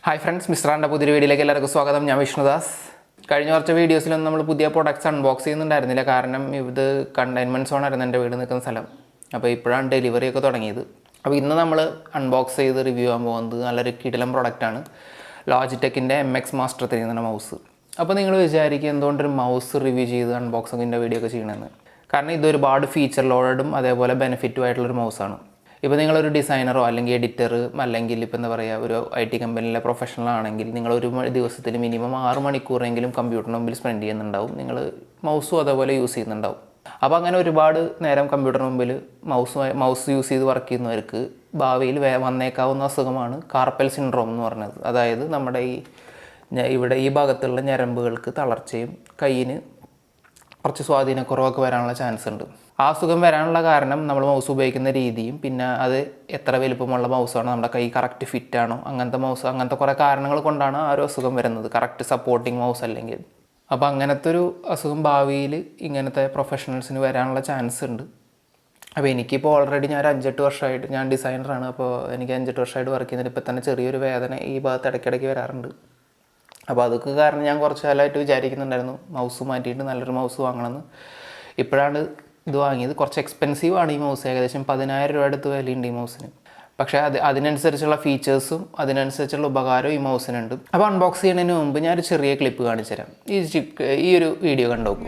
Hi friends, Mr. Anda പുതിയ വീഡിയോയിലേക്ക് എല്ലാവർക്കും സ്വാഗതം. ഞാൻ വിഷ്ണുദാസ്. കഴിഞ്ഞ കുറച്ച് വീഡിയോസിലൊന്നും നമ്മൾ പുതിയ പ്രോഡക്റ്റ്സ് അൺബോക്സ് ചെയ്യുന്നുണ്ടായിരുന്നില്ല. കാരണം ഇത് കണ്ടെയ്ൻമെൻറ്റ് സോൺ ആയിരുന്നു എൻ്റെ വീട് നിൽക്കുന്ന സ്ഥലം. അപ്പോൾ ഇപ്പോഴാണ് ഡെലിവറി ഒക്കെ തുടങ്ങിയത്. അപ്പോൾ ഇന്ന് നമ്മൾ അൺബോക്സ് ചെയ്ത് റിവ്യൂ ചെയ്യാൻ പോകുന്നത് നല്ലൊരു കിടിലം പ്രോഡക്റ്റാണ്. ലോജിടെക്കിൻ്റെ MX Master 3 എന്ന മൗസ്. അപ്പോൾ നിങ്ങൾ വിചാരിക്കുക എന്തുകൊണ്ടൊരു മൗസ് റിവ്യൂ ചെയ്ത് അൺബോക്സിങ്ങിൻ്റെ വീഡിയോ ഒക്കെ ചെയ്യണമെന്ന്. കാരണം ഇതൊരുപാട് ഫീച്ചർ ലോഡും അതേപോലെ ബെനിഫിറ്റും ആയിട്ടുള്ളൊരു മൗസാണ്. ഇപ്പോൾ നിങ്ങളൊരു ഡിസൈനറോ അല്ലെങ്കിൽ എഡിറ്റർ അല്ലെങ്കിൽ ഇപ്പോൾ എന്താ പറയുക ഒരു IT കമ്പനിയിലെ പ്രൊഫഷണൽ ആണെങ്കിൽ നിങ്ങളൊരു ദിവസത്തിൽ മിനിമം 6 മണിക്കൂറെങ്കിലും കമ്പ്യൂട്ടറിന് മുമ്പിൽ സ്പെൻഡ് ചെയ്യുന്നുണ്ടാവും. നിങ്ങൾ മൗസും അതേപോലെ യൂസ് ചെയ്യുന്നുണ്ടാവും. അപ്പോൾ അങ്ങനെ ഒരുപാട് നേരം കമ്പ്യൂട്ടറിന് മുമ്പിൽ മൗസ് യൂസ് ചെയ്ത് വർക്ക് ചെയ്യുന്നവർക്ക് ഭാവിയിൽ വന്നേക്കാവുന്ന അസുഖമാണ് കാർപ്പൽ സിൻഡ്രോം എന്ന് പറയുന്നത്. അതായത് നമ്മുടെ ഇവിടെ ഈ ഭാഗത്തുള്ള ഞരമ്പുകൾക്ക് തളർച്ചയും കയ്യിന് കുറച്ച് സ്വാധീനക്കുറവൊക്കെ വരാനുള്ള ചാൻസ് ഉണ്ട്. ആ അസുഖം വരാനുള്ള കാരണം നമ്മൾ മൗസ് ഉപയോഗിക്കുന്ന രീതിയും പിന്നെ അത് എത്ര വലുപ്പമുള്ള മൗസാണോ നമ്മുടെ കൈ കറക്റ്റ് ഫിറ്റാണോ അങ്ങനത്തെ കുറേ കാരണങ്ങൾ കൊണ്ടാണ് ആ ഒരു അസുഖം വരുന്നത്. കറക്റ്റ് സപ്പോർട്ടിങ് മൗസ് അല്ലെങ്കിൽ. അപ്പോൾ അങ്ങനത്തെ ഒരു അസുഖം ഭാവിയിൽ ഇങ്ങനത്തെ പ്രൊഫഷണൽസിന് വരാനുള്ള ചാൻസ് ഉണ്ട്. അപ്പോൾ എനിക്കിപ്പോൾ ഓൾറെഡി ഞാൻ 5-8 വർഷമായിട്ട് ഞാൻ ഡിസൈനറാണ്. അപ്പോൾ എനിക്ക് 5-8 വർഷമായിട്ട് വർക്ക് ചെയ്യുന്നതിൽ ഇപ്പോൾ തന്നെ ചെറിയൊരു വേദന ഈ ഭാഗത്ത് ഇടയ്ക്കിടയ്ക്ക് വരാറുണ്ട്. അപ്പോൾ അതൊക്കെ കാരണം ഞാൻ കുറച്ച് കാലമായിട്ട് വിചാരിക്കുന്നുണ്ടായിരുന്നു മൗസ് മാറ്റിയിട്ട് നല്ലൊരു മൗസ് വാങ്ങണമെന്ന്. ഇപ്പോഴാണ് ഇത് വാങ്ങിയത്. കുറച്ച് എക്സ്പെൻസീവാണ് ഈ മൗസ്, ഏകദേശം 10,000 രൂപ അടുത്ത് വിലയുണ്ട് ഈ മൗസിന്. പക്ഷേ അതിനനുസരിച്ചുള്ള ഫീച്ചേഴ്സും അതിനനുസരിച്ചുള്ള ഉപകാരവും ഈ മൗസിനുണ്ട്. അപ്പോൾ അൺബോക്സ് ചെയ്യുന്നതിന് മുമ്പ് ഞാനൊരു ചെറിയ ക്ലിപ്പ് കാണിച്ചു തരാം. ഈ ഒരു വീഡിയോ കണ്ടു നോക്കൂ.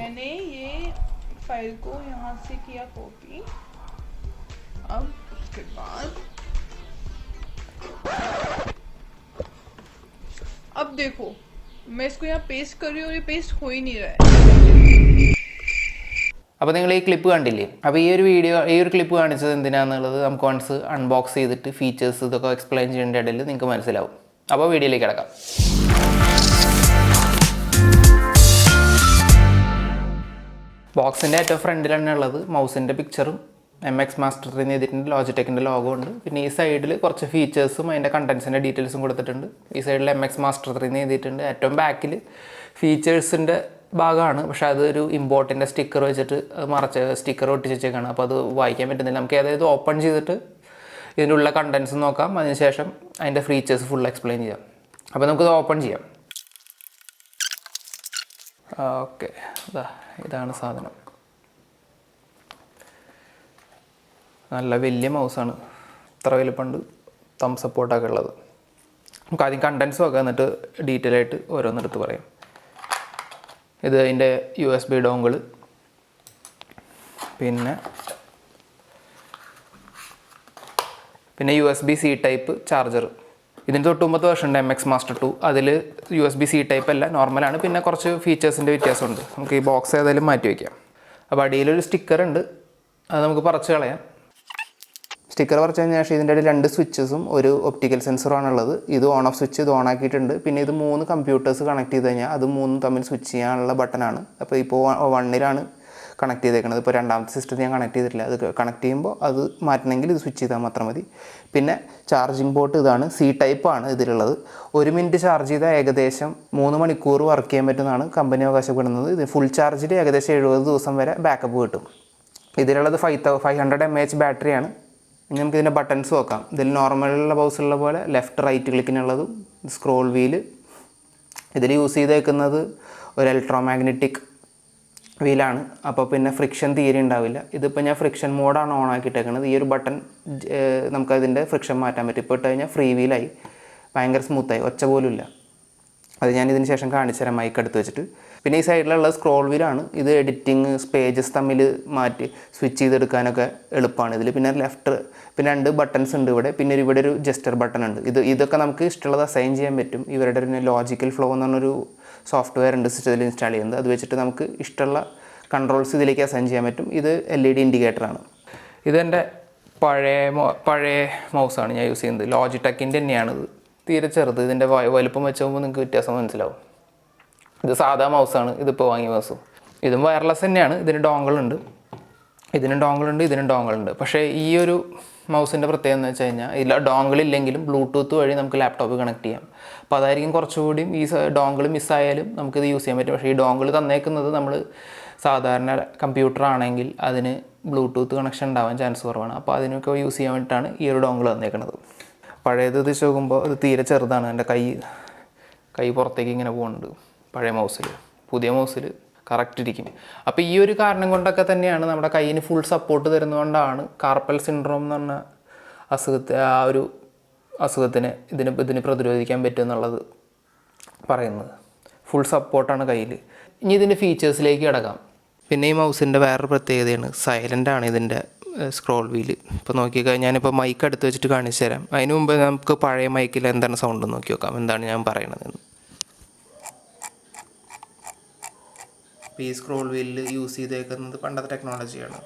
अब देखो मैं इसको यहाँ पेस्ट कर रही हूँ और ये पेस्ट हो ही नहीं रहा है. അപ്പോൾ നിങ്ങൾ ഈ ക്ലിപ്പ് കണ്ടില്ലേ? അപ്പോൾ ഈ ഒരു ക്ലിപ്പ് കാണിച്ചത് എന്തിനാണെന്നുള്ളത് നമുക്ക് വൺസ് അൺബോക്സ് ചെയ്തിട്ട് ഫീച്ചേഴ്സ് ഇതൊക്കെ എക്സ്പ്ലെയിൻ ചെയ്യേണ്ട ഇടയിൽ നിങ്ങൾക്ക് മനസ്സിലാവും. അപ്പോൾ വീഡിയോയിലേക്ക് കിടക്കാം. ബോക്സിൻ്റെ ഏറ്റവും ഫ്രണ്ടിൽ തന്നെ ഉള്ളത് മൗസിൻ്റെ പിക്ചറും MX Master 3 എഴുതിയിട്ടുണ്ട്. ലോജിടെക്കിൻ്റെ ലോഗോ ഉണ്ട്. പിന്നെ ഈ സൈഡിൽ കുറച്ച് ഫീച്ചേഴ്സും അതിൻ്റെ കണ്ടൻസിൻ്റെ ഡീറ്റെയിൽസും കൊടുത്തിട്ടുണ്ട്. ഈ സൈഡിൽ MX Master 3 എഴുതിയിട്ടുണ്ട്. ഏറ്റവും ബാക്കിൽ ഫീച്ചേഴ്സിൻ്റെ ഭാഗമാണ്. പക്ഷേ അതൊരു ഇമ്പോർട്ടിൻ്റെ സ്റ്റിക്കർ വെച്ചിട്ട് സ്റ്റിക്കർ ഒട്ടിച്ച് വെച്ചേക്കാണ്. അപ്പോൾ അത് വായിക്കാൻ പറ്റുന്നില്ല. നമുക്ക് അതായത് ഓപ്പൺ ചെയ്തിട്ട് ഇതിൻ്റെ ഉള്ള കണ്ടൻസ് നോക്കാം. അതിനുശേഷം അതിൻ്റെ ഫീച്ചേഴ്സ് ഫുൾ എക്സ്പ്ലെയിൻ ചെയ്യാം. അപ്പോൾ നമുക്കത് ഓപ്പൺ ചെയ്യാം. ഓക്കെ, ഇതാണ് സാധനം. നല്ല വലിയ മൗസാണ്. ഇത്ര വലിപ്പമുണ്ട്. തംസ് സപ്പോർട്ടൊക്കെ ഉള്ളത്. നമുക്ക് ആദ്യം കണ്ടൻസ് നോക്കാം, എന്നിട്ട് ഡീറ്റെയിൽ ആയിട്ട് ഓരോന്നെടുത്ത് പറയാം. ഇത് അതിൻ്റെ USB ഡോങ്കിൾ, പിന്നെ USB-C ടൈപ്പ് ചാർജർ. ഇതിന് തൊട്ട് മുമ്പത്തെ വേർഷൻ ഉണ്ട് MX Master 2. അതിൽ USB-C ടൈപ്പ് അല്ല, നോർമലാണ്. പിന്നെ കുറച്ച് ഫീച്ചേഴ്സിൻ്റെ വ്യത്യാസമുണ്ട്. നമുക്ക് ഈ ബോക്സ് ഏതായാലും മാറ്റി വയ്ക്കാം. അപ്പോൾ അടിയിലൊരു സ്റ്റിക്കർ ഉണ്ട്, അത് നമുക്ക് പറിച്ച് കളയാം. സ്റ്റിക്കർ പറിച്ച് കഴിഞ്ഞ ശേഷം ഇതിൻ്റെ ഇടയിൽ 2 സ്വിച്ചസും ഒരു ഒപ്റ്റിക്കൽ സെൻസറുമാണുള്ളത്. ഇത് ഓൺ ഓഫ് സ്വിച്ച്, ഇത് ഓൺ ആക്കിയിട്ടുണ്ട്. പിന്നെ ഇത് 3 കമ്പ്യൂട്ടേഴ്സ് കണക്ട് ചെയ്ത് കഴിഞ്ഞാൽ അത് 3 തമ്മിൽ സ്വിച്ച് ചെയ്യാനുള്ള ബട്ടനാണ്. അപ്പോൾ ഇപ്പോൾ 1-ലാണ് കണക്ട് ചെയ്തേക്കുന്നത്. ഇപ്പോൾ രണ്ടാമത്തെ സിസ്റ്റത്തിൽ ഞാൻ കണക്ട് ചെയ്തിട്ടില്ല. അത് കണക്ട് ചെയ്യുമ്പോൾ അത് മാറ്റണമെങ്കിൽ ഇത് സ്വിച്ച് ചെയ്താൽ മാത്രം മതി. പിന്നെ ചാർജിങ് പോർട്ട് ഇതാണ്. C ടൈപ്പാണ് ഇതിലുള്ളത്. 1 മിനിറ്റ് ചാർജ് ചെയ്താൽ ഏകദേശം 3 മണിക്കൂർ വർക്ക് ചെയ്യാൻ പറ്റുന്നതാണ് കമ്പനി അവകാശപ്പെടുന്നത്. ഇത് ഫുൾ ചാർജിൽ ഏകദേശം 70 ദിവസം വരെ ബാക്കപ്പ് കിട്ടും. ഇതിലുള്ളത് 500 mAh ബാറ്ററിയാണ്. ഇനി നമുക്ക് ഇതിൻ്റെ ബട്ടൺസ് നോക്കാം. ഇതിൽ നോർമലുള്ള മൗസിലുള്ള പോലെ ലെഫ്റ്റ് റൈറ്റ് ക്ലിക്കിനുള്ളതും സ്ക്രോൾ വീല്. ഇതിൽ യൂസ് ചെയ്തേക്കുന്നത് ഒരു ഇലക്ട്രോമാഗ്നറ്റിക് വീലാണ്. അപ്പോൾ പിന്നെ ഫ്രിക്ഷൻ തീരെ ഉണ്ടാവില്ല. ഇതിപ്പോൾ ഞാൻ ഫ്രിക്ഷൻ മോഡാണ് ഓൺ ആക്കിയിട്ടേക്കുന്നത്. ഈ ഒരു ബട്ടൺ നമുക്കതിൻ്റെ ഫ്രിക്ഷൻ മാറ്റാൻ പറ്റും. ഇപ്പോൾ ഇട്ട് കഴിഞ്ഞാൽ ഫ്രീ വീലായി, ഭയങ്കര സ്മൂത്തായി, ഒച്ച പോലും ഇല്ല. അത് ഞാൻ ഇതിന് ശേഷം കാണിച്ചു തരാം മൈക്ക് എടുത്ത് വെച്ചിട്ട്. പിന്നെ ഈ സൈഡിലുള്ള സ്ക്രോൾ വീലാണ്. ഇത് എഡിറ്റിങ് പേജസ് തമ്മിൽ മാറ്റി സ്വിച്ച് ചെയ്തെടുക്കാനൊക്കെ എളുപ്പമാണ് ഇതിൽ. പിന്നെ പിന്നെ 2 ബട്ടൺസ് ഉണ്ട് ഇവിടെ. പിന്നെ ഇവിടെ ഒരു ജസ്റ്റർ ബട്ടൺ ഉണ്ട്. ഇതൊക്കെ നമുക്ക് ഇഷ്ടമുള്ളത് അസൈൻ ചെയ്യാൻ പറ്റും. ഇവരുടെ ഒരു ലോജിക്കൽ ഫ്ലോ എന്ന് പറഞ്ഞൊരു സോഫ്റ്റ്വെയർ ഉണ്ട് സിസ്റ്റത്തിൽ ഇൻസ്റ്റാൾ ചെയ്യുന്നത്. അത് വെച്ചിട്ട് നമുക്ക് ഇഷ്ടമുള്ള കൺട്രോൾസ് ഇതിലേക്ക് അസൈൻ ചെയ്യാൻ പറ്റും. ഇത് LED ഇൻഡിക്കേറ്ററാണ്. ഇതെൻ്റെ പഴയ മൗസാണ് ഞാൻ യൂസ് ചെയ്യുന്നത്. ലോജിടെക്കിൻ്റെ തന്നെയാണിത്. തീരെ ചെറുത്. ഇതിൻ്റെ വലുപ്പം വെച്ച് നോക്കുമ്പോൾ നിങ്ങൾക്ക് വ്യത്യാസം മനസ്സിലാവും. ഇത് സാധാ മൗസാണ്. ഇതിപ്പോൾ വാങ്ങിയ മൗസും. ഇതും വയർലെസ് തന്നെയാണ്. ഇതിന് ഡോങ്കിളുണ്ട്. ഇതിനും ഡോങ്കിളുണ്ട്. പക്ഷേ ഈ ഒരു മൗസിൻ്റെ പ്രത്യേകത എന്ന് വെച്ച് കഴിഞ്ഞാൽ ഇതിൽ ഡോങ്കിളില്ലെങ്കിലും ബ്ലൂടൂത്ത് വഴി നമുക്ക് ലാപ്ടോപ്പ് കണക്ട് ചെയ്യാം. അപ്പോൾ അതായിരിക്കും കുറച്ചുകൂടിയും ഈ ഡോങ്കിൾ മിസ്സായാലും നമുക്കിത് യൂസ് ചെയ്യാൻ പറ്റും. പക്ഷേ ഈ ഡോങ്കിൾ തന്നേക്കുന്നത് നമ്മൾ സാധാരണ കമ്പ്യൂട്ടർ ആണെങ്കിൽ അതിന് ബ്ലൂടൂത്ത് കണക്ഷൻ ഉണ്ടാവാൻ ചാൻസ് കുറവാണ്. അപ്പോൾ അതിനൊക്കെ യൂസ് ചെയ്യാൻ വേണ്ടിയിട്ടാണ് ഈ ഒരു ഡോങ്കിൾ തന്നേക്കുന്നത്. പഴയത് വെച്ച് നോക്കുമ്പോൾ അത് തീരെ ചെറുതാണ്. എൻ്റെ കൈ പുറത്തേക്ക് ഇങ്ങനെ പോകുന്നുണ്ട് പഴയ മൗസിൽ. പുതിയ മൗസിൽ കറക്റ്റ് ഇരിക്കും. അപ്പോൾ ഈ ഒരു കാരണം കൊണ്ടൊക്കെ തന്നെയാണ് നമ്മുടെ കയ്യിന് ഫുൾ സപ്പോർട്ട് തരുന്നതുകൊണ്ടാണ് കാർപ്പൽ സിൻഡ്രോം എന്ന് പറഞ്ഞ അസുഖത്തിന് ഇതിന് പ്രതിരോധിക്കാൻ പറ്റും എന്നുള്ളത് പറയുന്നത്. ഫുൾ സപ്പോർട്ടാണ് കയ്യിൽ. ഇനി ഇതിൻ്റെ ഫീച്ചേഴ്സിലേക്ക് കിടക്കാം. പിന്നെ ഈ മൗസിൻ്റെ വേറൊരു പ്രത്യേകതയാണ് സൈലൻ്റാണ് ഇതിൻ്റെ സ്ക്രോൾ വീല്. ഇപ്പോൾ നോക്കിക്കഴിഞ്ഞാൽ ഞാനിപ്പോൾ മൈക്ക് അടുത്ത് വെച്ചിട്ട് കാണിച്ചു തരാം. അതിന് മുമ്പ് നമുക്ക് പഴയ മൈക്കിൽ എന്താണ് സൗണ്ട് നോക്കി നോക്കാം, എന്താണ് ഞാൻ പറയണതെന്ന്. ഈ സ്ക്രോൾ വീലിൽ യൂസ് ചെയ്തേക്കുന്നത് പണ്ടത്തെ ടെക്നോളജിയാണ്.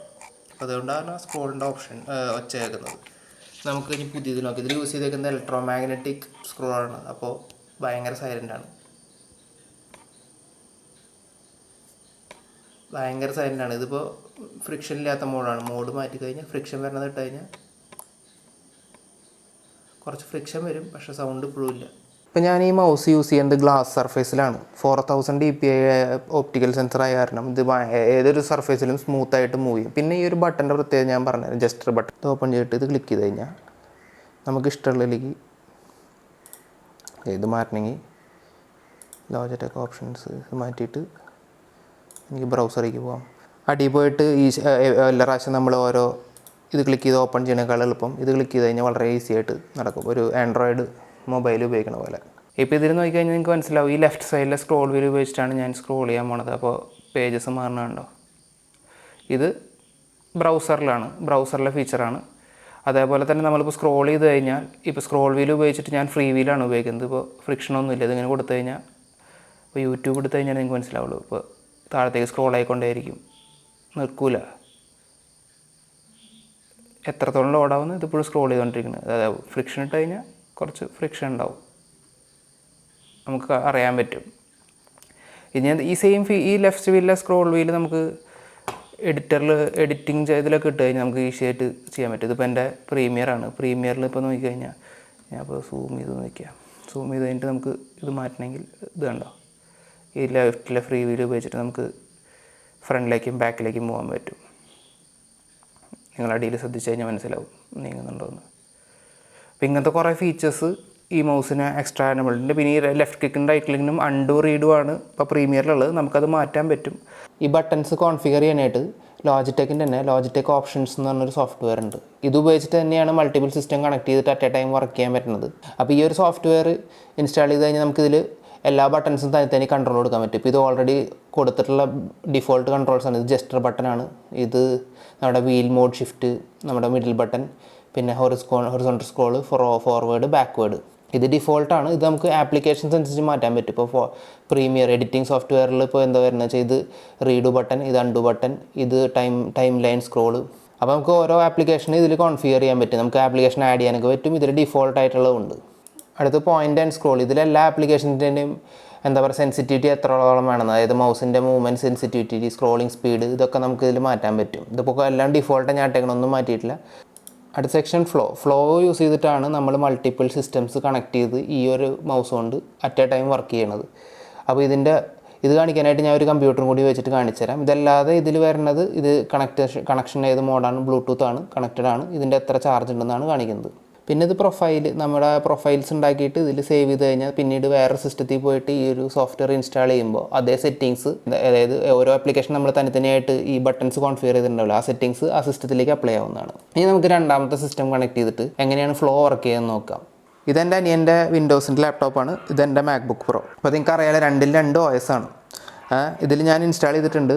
അപ്പോൾ അതുകൊണ്ടാണ് സ്ക്രോളിൻ്റെ ഓപ്ഷൻ ഒച്ച കേൾക്കുന്നത്. നമുക്ക് ഇനി പുതിയത് നോക്കി. ഇതിൽ യൂസ് ചെയ്തേക്കുന്നത് ഇലക്ട്രോ മാഗ്നറ്റിക് സ്ക്രോളാണ്. അപ്പോൾ ഭയങ്കര സൈലൻ്റാണ്. ഇതിപ്പോൾ ഫ്രിക്ഷൻ ഇല്ലാത്ത മോഡാണ്. മോഡ് മാറ്റി കഴിഞ്ഞാൽ ഫ്രിക്ഷൻ വരുന്നത് ഇട്ട് കഴിഞ്ഞാൽ കുറച്ച് ഫ്രിക്ഷൻ വരും, പക്ഷേ സൗണ്ട് ഇപ്പോഴും ഇല്ല. ഇപ്പോൾ ഞാൻ ഈ മൗസ് യൂസ് ചെയ്യുന്നത് ഗ്ലാസ് സർഫേസിലാണ്. 4000 dpi ഓപ്റ്റിക്കൽ സെൻസർ ആയ കാരണം ഇത് ഏതൊരു സർഫേസിലും സ്മൂത്തായിട്ട് മൂവ് ചെയ്യും. പിന്നെ ഈ ഒരു ബട്ടൻ്റെ പ്രത്യേകത ഞാൻ പറഞ്ഞത് ജസ്റ്റർ ബട്ടൺ. ഇത് ഓപ്പൺ ചെയ്തിട്ട് ഇത് ക്ലിക്ക് ചെയ്ത് കഴിഞ്ഞാൽ നമുക്ക് ഇഷ്ടമുള്ളതിലേക്ക് ഇത് മാറ്റണമെങ്കിൽ ലോജിടെക് ഓപ്ഷൻസ് മാറ്റിയിട്ട് എനിക്ക് ബ്രൗസറിലേക്ക് പോകാം. അടിയിൽ പോയിട്ട് എല്ലാ പ്രാവശ്യം നമ്മൾ ഓരോ ഇത് ക്ലിക്ക് ചെയ്ത് ഓപ്പൺ ചെയ്യണേക്കാൾ എളുപ്പം ഇത് ക്ലിക്ക് ചെയ്ത് കഴിഞ്ഞാൽ വളരെ ഈസി ആയിട്ട് നടക്കും, ഒരു ആൻഡ്രോയിഡ് മൊബൈൽ ഉപയോഗിക്കണ പോലെ. ഇപ്പോൾ ഇതിൽ നോക്കിക്കഴിഞ്ഞാൽ നിങ്ങൾക്ക് മനസ്സിലാവും ഈ ലെഫ്റ്റ് സൈഡിലെ സ്ക്രോൾ വീൽ ഉപയോഗിച്ചിട്ടാണ് ഞാൻ സ്ക്രോൾ ചെയ്യാൻ പോണത്. അപ്പോൾ പേജസ് മാറണുണ്ടോ? ഇത് ബ്രൗസറിലെ ഫീച്ചറാണ്. അതേപോലെ തന്നെ നമ്മളിപ്പോൾ സ്ക്രോൾ ചെയ്ത് കഴിഞ്ഞാൽ ഇപ്പോൾ സ്ക്രോൾ വീൽ ഉപയോഗിച്ചിട്ട് ഞാൻ ഫ്രീ വീലാണ് ഉപയോഗിക്കുന്നത്. ഇപ്പോൾ ഫ്രിക്ഷനൊന്നുമില്ല. ഇതിങ്ങനെ കൊടുത്തു കഴിഞ്ഞാൽ ഇപ്പോൾ യൂട്യൂബ് എടുത്തു കഴിഞ്ഞാൽ നിങ്ങൾക്ക് മനസ്സിലാവുള്ളൂ. ഇപ്പോൾ താഴത്തേക്ക് സ്ക്രോൾ ആയിക്കൊണ്ടേയിരിക്കും, നിൽക്കില്ല. എത്രത്തോളം ലോഡാവുന്നു ഇതിപ്പോഴും സ്ക്രോൾ ചെയ്തുകൊണ്ടിരിക്കുന്നത്. അതായത് ഫ്രിക്ഷൻ ഇട്ട് കഴിഞ്ഞാൽ കുറച്ച് ഫ്രിക്ഷൻ ഉണ്ടാവും, നമുക്ക് അറിയാൻ പറ്റും. ഇനി ഈ ലെഫ്റ്റ് വീലിലെ സ്ക്രോൾ വീല് നമുക്ക് എഡിറ്റിംഗ് ചെയ്തതിലൊക്കെ ഇട്ട് കഴിഞ്ഞാൽ നമുക്ക് ഈസി ആയിട്ട് ചെയ്യാൻ പറ്റും. ഇതിപ്പോൾ എൻ്റെ പ്രീമിയറാണ്. പ്രീമിയറിൽ ഇപ്പോൾ നോക്കിക്കഴിഞ്ഞാൽ ഞാനിപ്പോൾ സൂം ചെയ്ത് നോക്കിയാൽ സൂം ചെയ്ത് കഴിഞ്ഞിട്ട് നമുക്ക് ഇത് മാറ്റണമെങ്കിൽ ഇത് കണ്ടോ, ഈ ലെഫ്റ്റിലെ ഫ്രീ വീൽ ഉപയോഗിച്ചിട്ട് നമുക്ക് ഫ്രണ്ടിലേക്കും ബാക്കിലേക്കും പോകാൻ പറ്റും. നിങ്ങൾ അടിയിൽ ശ്രദ്ധിച്ച് കഴിഞ്ഞാൽ മനസ്സിലാവും നീങ്ങുന്നുണ്ടോയെന്ന്. അപ്പോൾ ഇങ്ങനത്തെ കുറേ ഫീച്ചേഴ്സ് ഈ മൗസിന് എക്സ്ട്രാ എനബിൾഡ്. പിന്നെ ഈ ലെഫ്റ്റ് ക്ലിക്കും റൈറ്റ് ക്ലിക്കിനും അൺഡു റീഡുമാണ് ഇപ്പോൾ പ്രീമിയറിലുള്ളത്. നമുക്കത് മാറ്റാൻ പറ്റും. ഈ ബട്ടൺസ് കോൺഫിഗർ ചെയ്യാനായിട്ട് ലോജിടെക്കിൻ്റെ തന്നെ ലോജിടെക് ഓപ്ഷൻസ് എന്ന് പറഞ്ഞൊരു സോഫ്റ്റ്വെയർ ഉണ്ട്. ഇത് ഉപയോഗിച്ചിട്ട് തന്നെയാണ് മൾട്ടിപ്പിൾ സിസ്റ്റം കണക്ട് ചെയ്തിട്ട് അറ്റ് എ ടൈം വർക്ക് ചെയ്യാൻ പറ്റുന്നത്. അപ്പോൾ ഈ ഒരു സോഫ്റ്റ്വെയർ ഇൻസ്റ്റാൾ ചെയ്ത് കഴിഞ്ഞാൽ നമുക്കിതിൽ എല്ലാ ബട്ടൺസും തന്നെ കൺട്രോൾ കൊടുക്കാൻ പറ്റും. ഇപ്പോൾ ഇത് ഓൾറെഡി കൊടുത്തിട്ടുള്ള ഡിഫോൾട്ട് കൺട്രോൾസാണ്. ഇത് ജസ്റ്റർ ബട്ടനാണ്. ഇത് നമ്മുടെ വീൽ മോഡ് ഷിഫ്റ്റ്, നമ്മുടെ മിഡിൽ ബട്ടൺ, പിന്നെ ഹൊറിസോണ്ടൽ സ്ക്രോൾ, ഫോർവേഡ്, ബാക്ക്വേഡ്. ഇത് ഡിഫോൾട്ടാണ്. ഇത് നമുക്ക് ആപ്ലിക്കേഷൻസ് അനുസരിച്ച് മാറ്റാൻ പറ്റും. ഇപ്പോൾ പ്രീമിയർ എഡിറ്റിംഗ് സോഫ്റ്റ്വെയറിൽ ഇപ്പോൾ എന്താ വരുന്നത് വെച്ചാൽ ഇത് റീഡു ബട്ടൺ, ഇത് അൺഡു ബട്ടൺ, ഇത് ടൈം ലൈൻ സ്ക്രോള്. അപ്പോൾ നമുക്ക് ഓരോ ആപ്ലിക്കേഷനും ഇതിൽ കോൺഫിഗർ ചെയ്യാൻ പറ്റും. നമുക്ക് ആപ്ലിക്കേഷൻ ആഡ് ചെയ്യാനൊക്കെ പറ്റും. ഇതിൽ ഡിഫോൾട്ടായിട്ടുള്ളതുണ്ട്. അടുത്ത് പോയിൻ്റ് ആൻഡ് സ്ക്രോൾ. ഇതിലെല്ലാ ആപ്ലിക്കേഷൻ്റെയും എന്താ പറയുക സെൻസിറ്റിവിറ്റി എത്രത്തോളം വേണമെന്ന്, അതായത് മൗസിൻ്റെ മൂവ്മെൻറ്റ് സെൻസിറ്റിവിറ്റി, സ്ക്രോളിംഗ് സ്പീഡ്, ഇതൊക്കെ നമുക്ക് ഇതിൽ മാറ്റാൻ പറ്റും. ഇതിപ്പോൾ എല്ലാം ഡിഫോൾട്ട് ഞാൻ ഇട്ടേക്കണമൊന്നും മാറ്റിയിട്ടില്ല. അടുത്ത സെക്ഷൻ ഫ്ലോ യൂസ് ചെയ്തിട്ടാണ് നമ്മൾ മൾട്ടിപ്പിൾ സിസ്റ്റംസ് കണക്ട് ചെയ്ത് ഈ ഒരു മൗസ് കൊണ്ട് അറ്റ് എ ടൈം വർക്ക് ചെയ്യണത്. അപ്പോൾ ഇത് കാണിക്കാനായിട്ട് ഞാൻ ഒരു കമ്പ്യൂട്ടറും കൂടി വെച്ചിട്ട് കാണിച്ചു തരാം. ഇതല്ലാതെ ഇതിൽ വരുന്നത് ഇത് കണക്ഷൻ ഏത് മോഡാണ്, ബ്ലൂടൂത്ത് ആണ്, കണക്റ്റഡ് ആണ്, ഇതിൻ്റെ എത്ര ചാർജ് ഉണ്ടെന്നാണ് കാണിക്കുന്നത്. പിന്നെ ഇത് നമ്മുടെ പ്രൊഫൈൽസ് ഉണ്ടാക്കിയിട്ട് ഇതിൽ സേവ് ചെയ്ത് കഴിഞ്ഞാൽ പിന്നീട് വേറെ സിസ്റ്റത്തിൽ പോയിട്ട് ഈ ഒരു സോഫ്റ്റ്വെയർ ഇൻസ്റ്റാൾ ചെയ്യുമ്പോൾ അതേ സെറ്റിങ്സ്, അതായത് ഓരോ ആപ്ലിക്കേഷൻ നമ്മൾ തനിത്തന്നെയായിട്ട് ഈ ബട്ടൺസ് കോൺഫിഗർ ചെയ്തിട്ടുണ്ടാവില്ല, ആ സെറ്റിങ്സ് ആ സിസ്റ്റത്തിലേക്ക് അപ്ലൈ ആവുന്നതാണ്. ഇനി നമുക്ക് രണ്ടാമത്തെ സിസ്റ്റം കണക്ട് ചെയ്തിട്ട് എങ്ങനെയാണ് ഫ്ലോ വർക്ക് ചെയ്യുന്നത് നോക്കാം. ഇതെൻ്റെ അനിയൻ്റെ വിൻഡോസിൻ്റെ ലാപ്ടോപ്പാണ്. ഇതെൻ്റെ മാക്ബുക്ക് പ്രോ. അപ്പോൾ നിങ്ങൾക്ക് അറിയാലോ രണ്ട് OS ആണ്. ഇതിൽ ഞാൻ ഇൻസ്റ്റാൾ ചെയ്തിട്ടുണ്ട്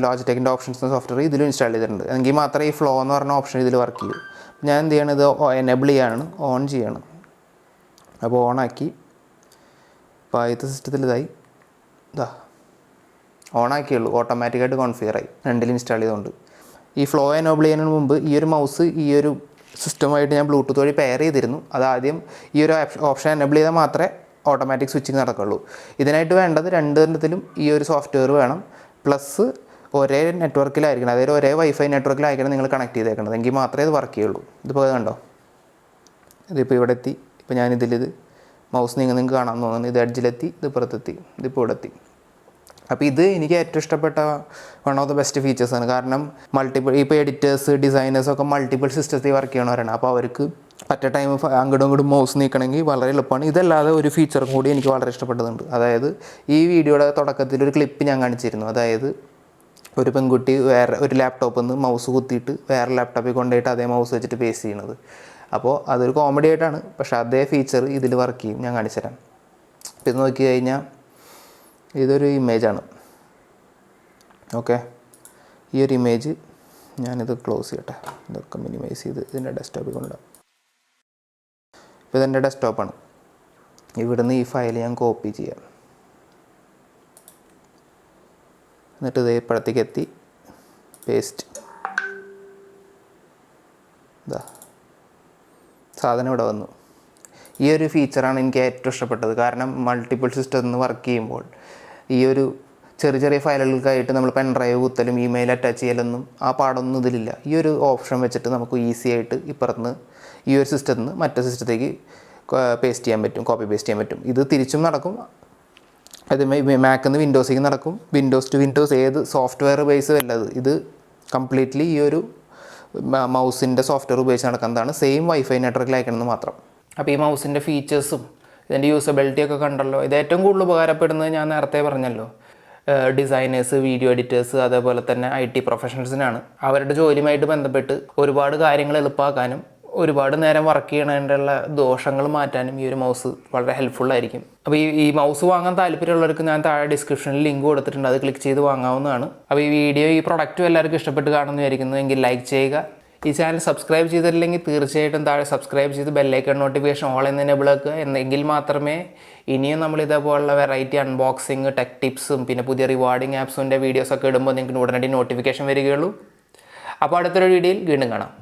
ലോജിടെക്കിൻ്റെ ഓപ്ഷൻസ് സോഫ്റ്റ്വെയർ ഇതിലും ഇൻസ്റ്റാൾ ചെയ്തിട്ടുണ്ട്. എങ്കിൽ മാത്രമേ ഈ ഫ്ലോ എന്ന് പറഞ്ഞ ഓപ്ഷൻ ഇതിൽ വർക്ക് ചെയ്യൂ. ഞാൻ എന്ത് ചെയ്യണം, ഇത് എനേബിൾ ചെയ്യാണ്, ഓൺ ചെയ്യാണ്. അപ്പോൾ ഓണാക്കി. അപ്പോൾ ആദ്യത്തെ സിസ്റ്റത്തിൽ ഓണാക്കിയുള്ളൂ, ഓട്ടോമാറ്റിക്കായിട്ട് കോൺഫിഗറായി രണ്ടിൽ ഇൻസ്റ്റാൾ ചെയ്തുകൊണ്ട്. ഈ ഫ്ലോ എനേബിൾ ചെയ്യുന്നതിന് മുമ്പ് ഈ ഒരു മൗസ് ഈ ഒരു സിസ്റ്റമായിട്ട് ഞാൻ ബ്ലൂടൂത്ത് വഴി പെയർ ചെയ്തിരുന്നു. അതാദ്യം ഈ ഒരു ഓപ്ഷൻ എനേബിൾ ചെയ്താൽ മാത്രമേ ഓട്ടോമാറ്റിക് സ്വിച്ചിങ് നടക്കുള്ളൂ. ഇതിനായിട്ട് വേണ്ടത് രണ്ടിടത്തിലും ഈ ഒരു സോഫ്റ്റ്വെയർ വേണം, പ്ലസ് ഒരേ നെറ്റ്വർക്കിലായിരിക്കണം, അതായത് ഒരേ വൈഫൈ നെറ്റ്വർക്കിലായിരിക്കണം നിങ്ങൾ കണക്ട് ചെയ്തേക്കുന്നത്, എങ്കിൽ മാത്രമേ ഇത് വർക്ക് ചെയ്യുള്ളൂ. ഇതിപ്പോൾ കണ്ടോ, ഇതിപ്പോൾ ഇവിടെ എത്തി. ഇപ്പോൾ ഞാനിതിലിത് മൗസ് നിങ്ങൾക്ക് കാണാൻ തോന്നുന്നു. ഇത് എഡ്ജിലെത്തി, ഇത് പുറത്തെത്തി, ഇതിപ്പോൾ ഇവിടെ എത്തി. അപ്പോൾ ഇത് എനിക്ക് ഏറ്റവും ഇഷ്ടപ്പെട്ട വൺ ഓഫ് ദ ബെസ്റ്റ് ഫീച്ചേഴ്സാണ്. കാരണം ഇപ്പോൾ എഡിറ്റേഴ്സ്, ഡിസൈനേഴ്സൊക്കെ മൾട്ടിപ്പിൾ സിസ്റ്റത്തിൽ വർക്ക് ചെയ്യണവരാണ്. അപ്പോൾ അവർക്ക് അറ്റ് എ ടൈം അങ്ങോട്ടും ഇങ്ങോട്ടും മൗസ് നീക്കണമെങ്കിൽ വളരെ എളുപ്പമാണ്. ഇതല്ലാതെ ഒരു ഫീച്ചറും കൂടി എനിക്ക് വളരെ ഇഷ്ടപ്പെട്ടതുണ്ട്. അതായത് ഈ വീഡിയോയുടെ തുടക്കത്തിൽ ഒരു ക്ലിപ്പ് ഞാൻ കാണിച്ചിരുന്നു. അതായത് ഒരു പെൺകുട്ടി വേറെ ഒരു ലാപ്ടോപ്പിൽ നിന്ന് മൗസ് കുത്തിയിട്ട് വേറെ ലാപ്ടോപ്പിൽ കൊണ്ടുപോയിട്ട് അതേ മൗസ് വെച്ചിട്ട് പേസ്റ്റ് ചെയ്യണത്. അപ്പോൾ അതൊരു കോമഡി ആയിട്ടാണ്, പക്ഷേ അതേ ഫീച്ചർ ഇതിൽ വർക്ക് ചെയ്യും. ഞാൻ കാണിച്ചു തരാം. ഇത് നോക്കി കഴിഞ്ഞാൽ ഇതൊരു ഇമേജാണ്. ഓക്കെ, ഈ ഒരു ഇമേജ് ഞാനിത് ക്ലോസ് ചെയ്യട്ടെ, ഇതൊക്കെ മിനിമൈസ് ചെയ്ത് ഇതിൻ്റെ ഡെസ്ക്ടോപ്പിൽ കൊണ്ടുപോകാം. ഇപ്പോൾ ഇതെൻ്റെ ഡെസ്ക്ടോപ്പാണ്. ഇവിടുന്ന് ഈ ഫയൽ ഞാൻ കോപ്പി ചെയ്യാം. എന്നിട്ട് ഇത് ഇപ്പോഴത്തേക്ക് എത്തി പേസ്റ്റ്. ഇതാ സാധനം ഇവിടെ വന്നു. ഈ ഒരു ഫീച്ചറാണ് എനിക്ക് ഏറ്റവും ഇഷ്ടപ്പെട്ടത്. കാരണം മൾട്ടിപ്പിൾ സിസ്റ്റത്തിൽ നിന്ന് വർക്ക് ചെയ്യുമ്പോൾ ഈ ഒരു ചെറിയ ചെറിയ ഫയലുകൾക്കായിട്ട് നമ്മൾ പെൻ ഡ്രൈവ് കുത്തലും ഇമെയിൽ അറ്റാച്ച് ചെയ്യലൊന്നും ആ പാടൊന്നും ഇതിലില്ല. ഈ ഒരു ഓപ്ഷൻ വെച്ചിട്ട് നമുക്ക് ഈസി ആയിട്ട് ഇപ്പുറത്തുനിന്ന് ഈ ഒരു സിസ്റ്റത്തിൽ നിന്ന് മറ്റേ സിസ്റ്റത്തേക്ക് പേസ്റ്റ് ചെയ്യാൻ പറ്റും, കോപ്പി പേസ്റ്റ് ചെയ്യാൻ പറ്റും. ഇത് തിരിച്ചും നടക്കും. അത് മാക്കിൽ നിന്ന് വിൻഡോസിലേക്ക് നടക്കും. വിൻഡോസ് ടു വിൻഡോസ് ഏത് സോഫ്റ്റ്വെയർ ബേസ് അല്ലത്. ഇത് കംപ്ലീറ്റ്ലി ഈ ഒരു മൗസിൻ്റെ സോഫ്റ്റ്വെയർ ഉപയോഗിച്ച് നടക്കുന്നതാണ്. സെയിം വൈഫൈ നെറ്റ്വർക്കിൽ അയക്കണമെന്ന് മാത്രം. അപ്പോൾ ഈ മൗസിൻ്റെ ഫീച്ചേഴ്സും ഇതിൻ്റെ യൂസബിലിറ്റിയൊക്കെ കണ്ടല്ലോ. ഇത് ഏറ്റവും കൂടുതൽ ഉപകാരപ്പെടുന്നത് ഞാൻ നേരത്തെ പറഞ്ഞല്ലോ, ഡിസൈനേഴ്സ്, വീഡിയോ എഡിറ്റേഴ്സ്, അതേപോലെ തന്നെ IT പ്രൊഫഷണൽസിനാണ്. അവരുടെ ജോലിയുമായിട്ട് ബന്ധപ്പെട്ട് ഒരുപാട് കാര്യങ്ങൾ എളുപ്പമാക്കാനും ഒരുപാട് നേരം വർക്ക് ചെയ്യണതിൻ്റെ ദോഷങ്ങൾ മാറ്റാനും ഈ ഒരു മൗസ് വളരെ ഹെൽപ്ഫുള്ളായിരിക്കും. അപ്പോൾ ഈ മൗസ് വാങ്ങാൻ താല്പര്യമുള്ളവർക്ക് ഞാൻ താഴെ ഡിസ്ക്രിപ്ഷനിൽ ലിങ്ക് കൊടുത്തിട്ടുണ്ട്, അത് ക്ലിക്ക് ചെയ്ത് വാങ്ങാവുന്നതാണ്. അപ്പോൾ ഈ വീഡിയോ ഈ പ്രൊഡക്റ്റും എല്ലാവർക്കും ഇഷ്ടപ്പെട്ട് കാണുമെന്ന് വിചാരിക്കുന്നു. എങ്കിൽ ലൈക്ക് ചെയ്യുക. ഈ ചാനൽ സബ്സ്ക്രൈബ് ചെയ്തിട്ടില്ലെങ്കിൽ തീർച്ചയായിട്ടും താഴെ സബ്സ്ക്രൈബ് ചെയ്ത് ബെല്ലൈക്കൺ നോട്ടിഫിക്കേഷൻ ഓൾ എന്ന് എനേബിൾ ആക്കുക. എന്നെങ്കിൽ മാത്രമേ ഇനിയും നമ്മൾ ഇതേപോലുള്ള വെറൈറ്റി അൺബോക്സിങ്, ടെക് ടിപ്സും പിന്നെ പുതിയ റിവാർഡിങ് ആപ്സിൻ്റെ വീഡിയോസൊക്കെ ഇടുമ്പോൾ നിങ്ങൾക്ക് ഉടനടി നോട്ടിഫിക്കേഷൻ വരികയുള്ളൂ. അപ്പോൾ അടുത്തൊരു വീഡിയോയിൽ വീണ്ടും കാണാം.